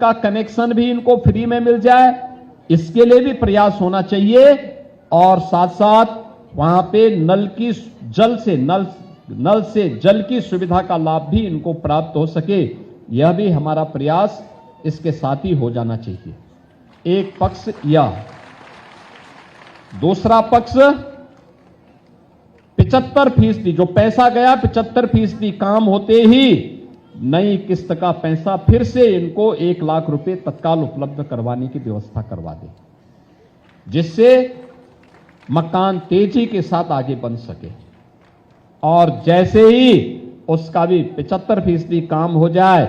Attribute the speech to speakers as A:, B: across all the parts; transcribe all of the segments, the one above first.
A: का कनेक्शन भी इनको फ्री में मिल जाए, इसके लिए भी प्रयास होना चाहिए। और साथ साथ वहां पे नल से जल की सुविधा का लाभ भी इनको प्राप्त हो सके, यह भी हमारा प्रयास इसके साथ ही हो जाना चाहिए। एक पक्ष यह, दूसरा पक्ष 75% जो पैसा गया 75% काम होते ही नई किस्त का पैसा फिर से इनको 1 लाख रुपए तत्काल उपलब्ध करवाने की व्यवस्था करवा दे, जिससे मकान तेजी के साथ आगे बन सके। और जैसे ही उसका भी 75% काम हो जाए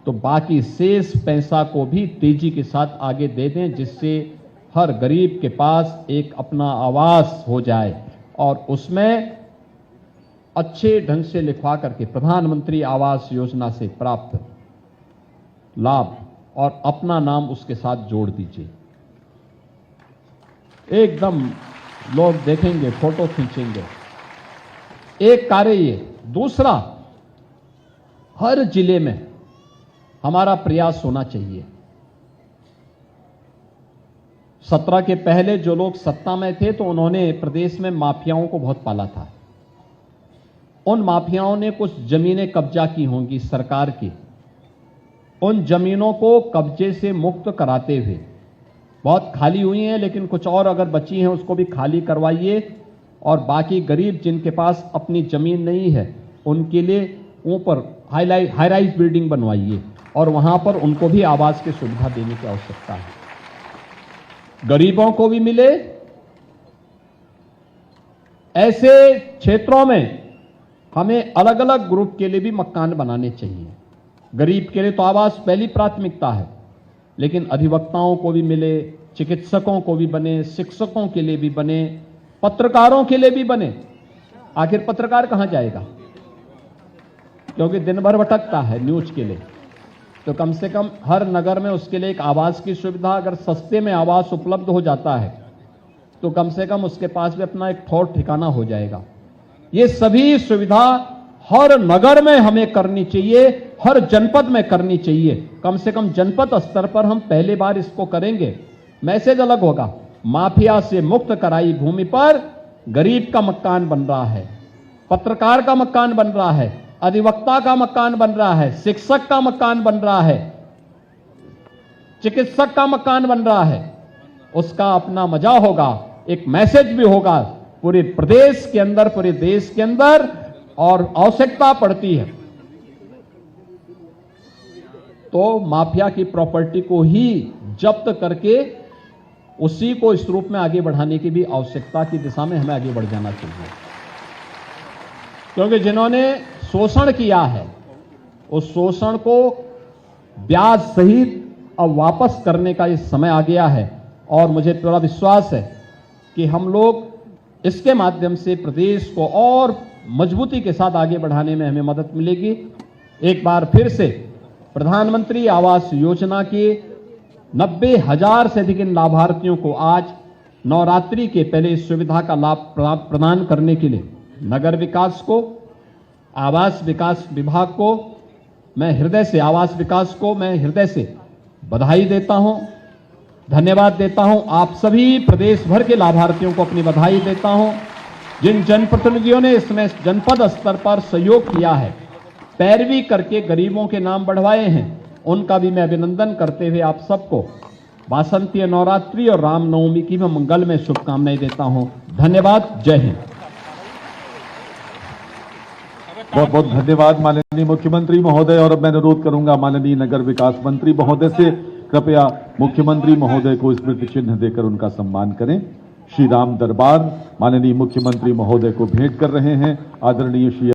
A: तो बाकी शेष पैसा को भी तेजी के साथ आगे दे दें, जिससे हर गरीब के पास एक अपना आवास हो जाए और उसमें अच्छे ढंग से लिखवा करके प्रधानमंत्री आवास योजना से प्राप्त लाभ और अपना नाम उसके साथ जोड़ दीजिए। एकदम लोग देखेंगे, फोटो खींचेंगे। एक कार्य ये। दूसरा, हर जिले में हमारा प्रयास होना चाहिए। 17 के पहले जो लोग सत्ता में थे तो उन्होंने प्रदेश में माफियाओं को बहुत पाला था। उन माफियाओं ने कुछ जमीनें कब्जा की होंगी सरकार की। उन जमीनों को कब्जे से मुक्त कराते हुए, बहुत खाली हुई हैं लेकिन कुछ और अगर बची हैं उसको भी खाली करवाइए, और बाकी गरीब जिनके पास अपनी जमीन नहीं है उनके लिए ऊपर हाई राइज बिल्डिंग बनवाइए और वहां पर उनको भी आवास की सुविधा देने की आवश्यकता है। गरीबों को भी मिले। ऐसे क्षेत्रों में हमें अलग अलग ग्रुप के लिए भी मकान बनाने चाहिए। गरीब के लिए तो आवास पहली प्राथमिकता है, लेकिन अधिवक्ताओं को भी मिले, चिकित्सकों को भी बने, शिक्षकों के लिए भी बने, पत्रकारों के लिए भी बने। आखिर पत्रकार कहां जाएगा, क्योंकि दिन भर भटकता है न्यूज के लिए। तो कम से कम हर नगर में उसके लिए एक आवास की सुविधा, अगर सस्ते में आवास उपलब्ध हो जाता है तो कम से कम उसके पास भी अपना एक ठौर ठिकाना हो जाएगा। ये सभी सुविधा हर नगर में हमें करनी चाहिए, हर जनपद में करनी चाहिए। कम से कम जनपद स्तर पर हम पहली बार इसको करेंगे। मैसेज अलग होगा। माफिया से मुक्त कराई भूमि पर गरीब का मकान बन रहा है, पत्रकार का मकान बन रहा है, अधिवक्ता का मकान बन रहा है, शिक्षक का मकान बन रहा है, चिकित्सक का मकान बन रहा है। उसका अपना मजा होगा, एक मैसेज भी होगा पूरे प्रदेश के अंदर, पूरे देश के अंदर। और आवश्यकता पड़ती है तो माफिया की प्रॉपर्टी को ही जब्त करके उसी को इस रूप में आगे बढ़ाने की भी आवश्यकता की दिशा में हमें आगे बढ़ जाना चाहिए। क्योंकि जिन्होंने शोषण किया है उस शोषण को ब्याज सहित अब वापस करने का ये समय आ गया है। और मुझे पूरा विश्वास है कि हम लोग इसके माध्यम से प्रदेश को और मजबूती के साथ आगे बढ़ाने में हमें मदद मिलेगी। एक बार फिर से प्रधानमंत्री आवास योजना के 90,000 से अधिक लाभार्थियों को आज नवरात्रि के पहले इस सुविधा का लाभ प्रदान करने के लिए नगर विकास को, आवास विकास विभाग को मैं हृदय से, आवास विकास को मैं हृदय से बधाई देता हूं, धन्यवाद देता हूं। आप सभी प्रदेश भर के लाभार्थियों को अपनी बधाई देता हूं। जिन जनप्रतिनिधियों ने इसमें जनपद स्तर पर सहयोग किया है, पैरवी करके गरीबों के नाम बढ़वाए हैं, उनका भी मैं अभिनंदन करते हुए आप सबको वासंतीय नवरात्रि और रामनवमी की मैं मंगलमय शुभकामनाएं देता हूं। धन्यवाद। जय हिंद।
B: बहुत बहुत धन्यवाद माननीय मुख्यमंत्री महोदय। और अब मैं अनुरोध करूंगा माननीय नगर विकास मंत्री महोदय से, कृपया मुख्यमंत्री महोदय को स्मृति चिन्ह देकर उनका सम्मान करें। श्री राम दरबार माननीय मुख्यमंत्री महोदय को भेंट कर रहे हैं। आदरणीय श्री